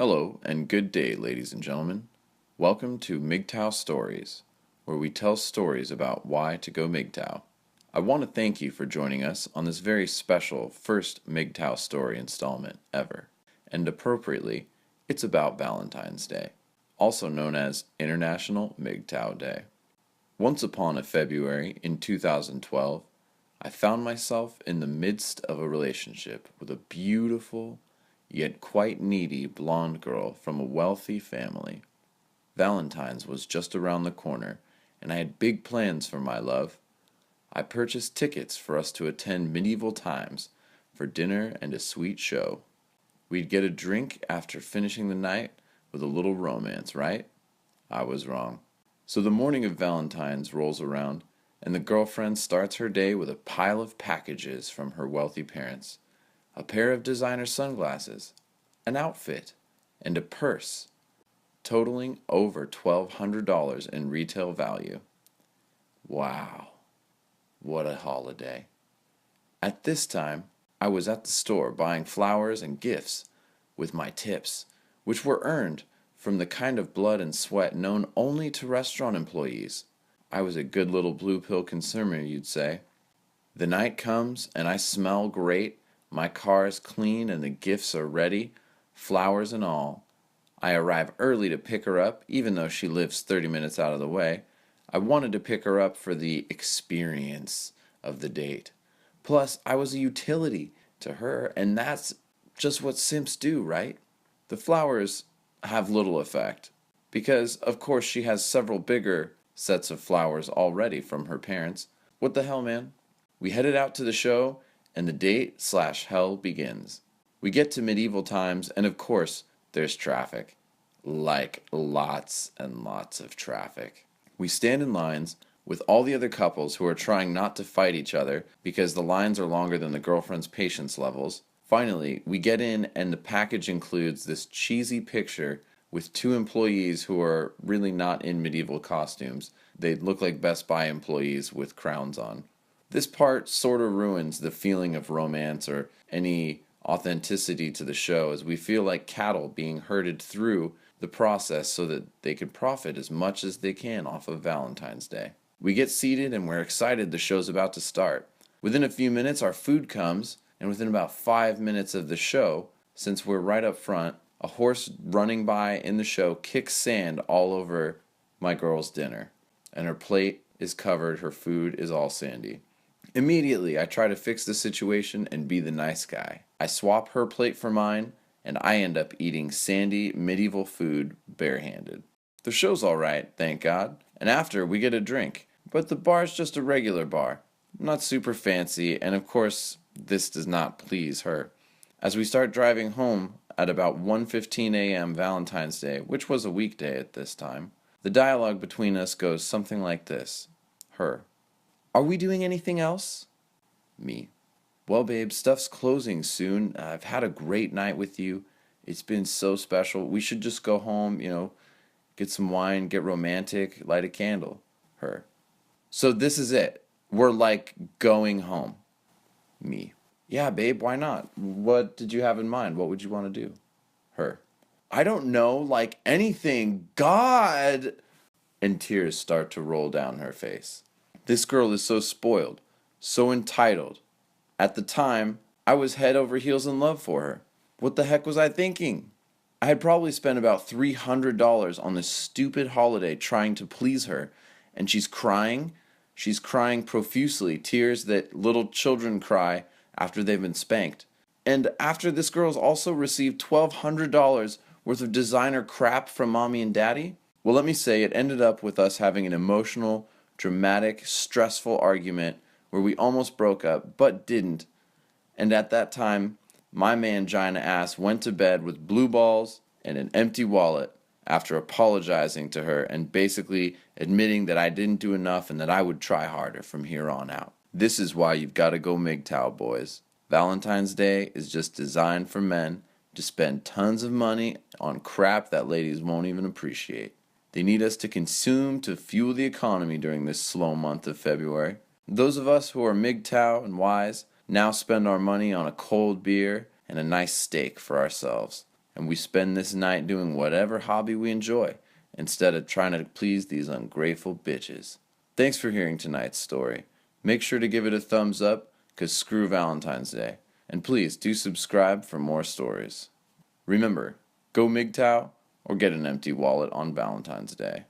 Hello and good day, ladies and gentlemen. Welcome to Mgtow Stories, where we tell stories about why to go Mgtow. I want to thank you for joining us on this very special first Mgtow story installment ever. And appropriately, it's about Valentine's Day, also known as International Mgtow Day. Once upon a February in 2012, I found myself in the midst of a relationship with a beautiful, yet quite needy blonde girl from a wealthy family. Valentine's was just around the corner, and I had big plans for my love. I purchased tickets for us to attend Medieval Times for dinner and a sweet show. We'd get a drink after finishing the night with a little romance, right? I was wrong. So the morning of Valentine's rolls around, and the girlfriend starts her day with a pile of packages from her wealthy parents. A pair of designer sunglasses, an outfit, and a purse, totaling over $1,200 in retail value. Wow, what a holiday. At this time, I was at the store buying flowers and gifts with my tips, which were earned from the kind of blood and sweat known only to restaurant employees. I was a good little blue pill consumer, you'd say. The night comes and I smell great. My car is clean and the gifts are ready, flowers and all. I arrive early to pick her up, even though she lives 30 minutes out of the way. I wanted to pick her up for the experience of the date. Plus, I was a utility to her, and that's just what simps do, right? The flowers have little effect, because, of course, she has several bigger sets of flowers already from her parents. What the hell, man? We headed out to the show, and the date/hell begins. We get to Medieval Times, and of course, there's traffic. Like lots and lots of traffic. We stand in lines with all the other couples who are trying not to fight each other because the lines are longer than the girlfriend's patience levels. Finally, we get in, and the package includes this cheesy picture with two employees who are really not in medieval costumes. They look like Best Buy employees with crowns on. This part sort of ruins the feeling of romance or any authenticity to the show, as we feel like cattle being herded through the process so that they could profit as much as they can off of Valentine's Day. We get seated and we're excited the show's about to start. Within a few minutes our food comes, and within about 5 minutes of the show, since we're right up front, a horse running by in the show kicks sand all over my girl's dinner, and her plate is covered, her food is all sandy. Immediately, I try to fix the situation and be the nice guy. I swap her plate for mine, and I end up eating sandy medieval food barehanded. The show's alright, thank God, and after we get a drink, but the bar's just a regular bar, not super fancy, and of course, this does not please her. As we start driving home at about 1:15 a.m. Valentine's Day, which was a weekday at this time, the dialogue between us goes something like this. Her: "Are we doing anything else?" Me: "Well, babe, stuff's closing soon. I've had a great night with you. It's been so special. We should just go home, get some wine, get romantic, light a candle." Her: "So this is it. We're like going home." Me: "Yeah, babe, why not? What did you have in mind? What would you want to do?" Her: "I don't know, like anything. God!" And tears start to roll down her face. This girl is so spoiled, so entitled. At the time, I was head over heels in love for her. What the heck was I thinking? I had probably spent about $300 on this stupid holiday trying to please her, and she's crying. She's crying profusely, tears that little children cry after they've been spanked. And after this girl's also received $1,200 worth of designer crap from mommy and daddy? Well, let me say, it ended up with us having an emotional, dramatic, stressful argument where we almost broke up, but didn't. And at that time, my mangina ass went to bed with blue balls and an empty wallet after apologizing to her and basically admitting that I didn't do enough and that I would try harder from here on out. This is why you've got to go Mgtow, boys. Valentine's Day is just designed for men to spend tons of money on crap that ladies won't even appreciate. They need us to consume to fuel the economy during this slow month of February. Those of us who are Mgtow and wise now spend our money on a cold beer and a nice steak for ourselves. and we spend this night doing whatever hobby we enjoy instead of trying to please these ungrateful bitches. Thanks for hearing tonight's story. Make sure to give it a thumbs up, 'cause screw Valentine's Day. And please do subscribe for more stories. Remember, go Mgtow or get an empty wallet on Valentine's Day.